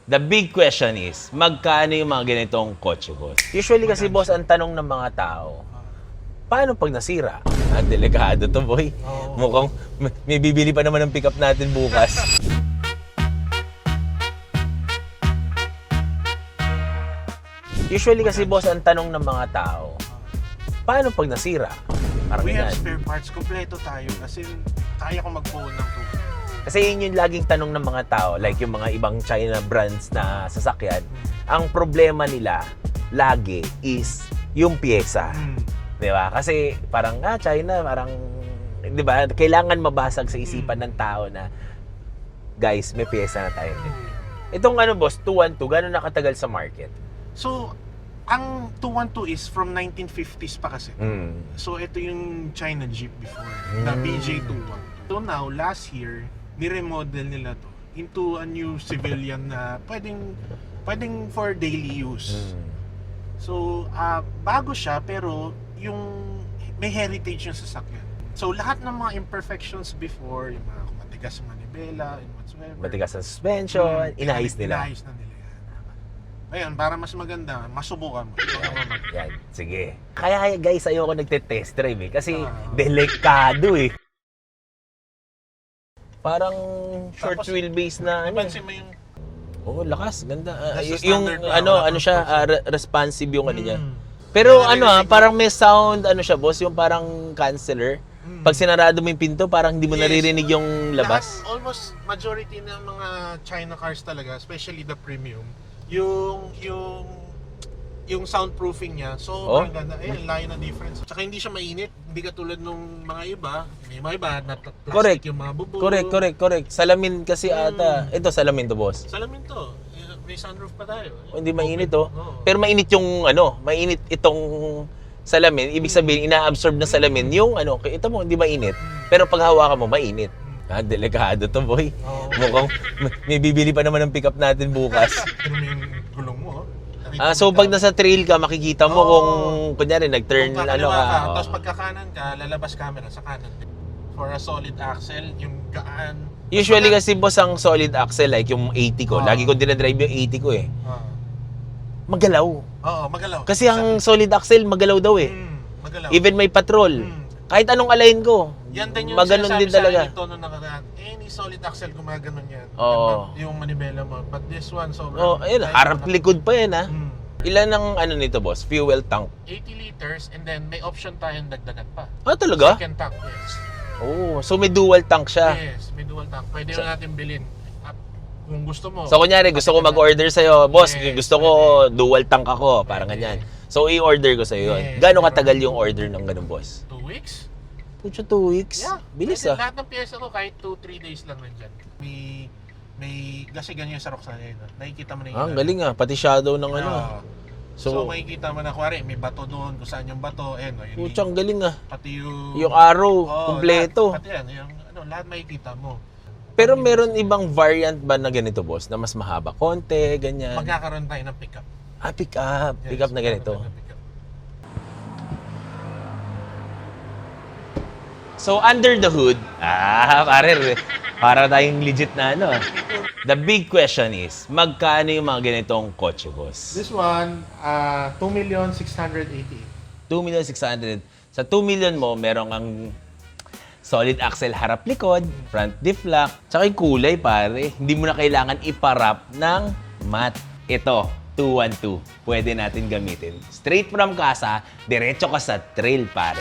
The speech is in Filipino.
The big question is, magkano yung mga ganitong kotse, boss? Usually kasi, boss, ang tanong ng mga tao, paano pag nasira? Delikado to, boy. Mukhang may bibili pa naman ng pick-up natin bukas. Usually kasi, boss, ang tanong ng mga tao, paano pag nasira? Parang We have ganyan. spare parts, kompleto tayo. Kasi kaya ko mag-phone ng tubig. Kasi yun yung laging tanong ng mga tao, like yung mga ibang China brands na sasakyan, ang problema nila lagi is yung pyesa. Di ba? Kasi parang, China, parang, di ba, kailangan mabasag sa isipan ng tao na, guys, may pyesa na tayo. Itong boss, 212, gano'n nakatagal sa market? So, ang 212 is from 1950s pa kasi. So, ito yung China Jeep before, the BJ212. So now, last year, ni-remodel nila to into a new civilian na pwedeng for daily use. So, bago siya pero yung may heritage yung sasakyan. So, lahat ng mga imperfections before, yung mga matigas na manibela and whatsoever. Matigas ang suspension, inayos nila. Inayos na nila yan. Ngayon, para mas maganda, masubukan mo. Yan, sige. Kaya guys, ayoko nagte-test drive kasi delikado eh. Parang short Tapos, wheelbase na Napansin mo yung lakas, ganda. That's the Yung standard na, siya, responsive yung niya. Pero parang may sound, siya boss, yung parang canceller. Pag sinarado mo yung pinto, parang hindi mo naririnig yung labas. Lahat, almost majority ng mga China cars talaga, especially the premium, yung soundproofing niya, so ganda. Layo na difference. Tsaka hindi siya mainit, hindi katulad nung mga iba. May mga iba na plastic yung mga bubong. Correct. Salamin kasi ata. Ito salamin to, boss. Salamin to. May sunroof pa tayo. Hindi mainit Pero mainit yung mainit itong salamin. Ibig sabihin ina-absorb ng salamin yung ito mo hindi mainit. Pero pag hawakan mo mainit. Delikado to, boy. Mukhang may bibili pa naman ng pick-up natin bukas. Pero may gulong mo. So pag nasa trail ka, makikita mo kung kunyari nag-turn ka. Tapos pagkakanan ka, lalabas camera sa kanan. For a solid axle, yung gaan. Usually kasi boss ang solid axle like yung 80 ko. Lagi ko dinadrive yung 80 ko eh. Magalaw. Oo, magalaw. Kasi ang solid axle magalaw daw eh. Magalaw. Even may patrol. Kahit anong align ko. Yan din yung maganon din talaga. Ito nung nakaraan. Any solid axle gumaganon yan. Oo. Yung manibela mo. But this one, sobrang... Ayun, harap likod pa yan Ilan ang nito boss? Fuel tank? 80 liters and then may option tayong dagdagan pa. Talaga? Second tank, yes. So may dual tank siya. Yes, may dual tank. Pwede na natin bilhin. Kung gusto mo. So kunyari gusto ko mag-order sa'yo, boss, gusto ko dual tank ako, parang ganyan. So i-order ko sa'yo yun. Gano'ng katagal yung order ng ganun, boss? 2 weeks? Pucho, 2 weeks? Yeah. Bilis Lahat ng pyesa ko kahit 2-3 days lang nandyan. Kasi ganyan sa Roxana yun. Nakikita mo na yung Ang galing pati shadow ng So makikita mo na kuwari, may bato doon, kung saan yung bato, Pucho, ang galing pati yung arrow, kumpleto. Pati yan, lahat makikita mo. Pero meron ibang variant ba na ganito, boss? Na mas mahaba konti, ganyan? Magkakaroon tayo ng pickup. Pickup. Yes, Pickup na ganito. So, under the hood, pare, para tayong legit na The big question is, magkano yung mga ganitong kotse, boss? This one, 2,688,000. 2,600,000. Sa 2 million mo, meron ang solid axle harap likod, front diff lock, tsaka yung kulay pare. Hindi mo na kailangan iparap ng matte. Ito, 212. Pwede natin gamitin. Straight from casa, diretso ka sa trail pare.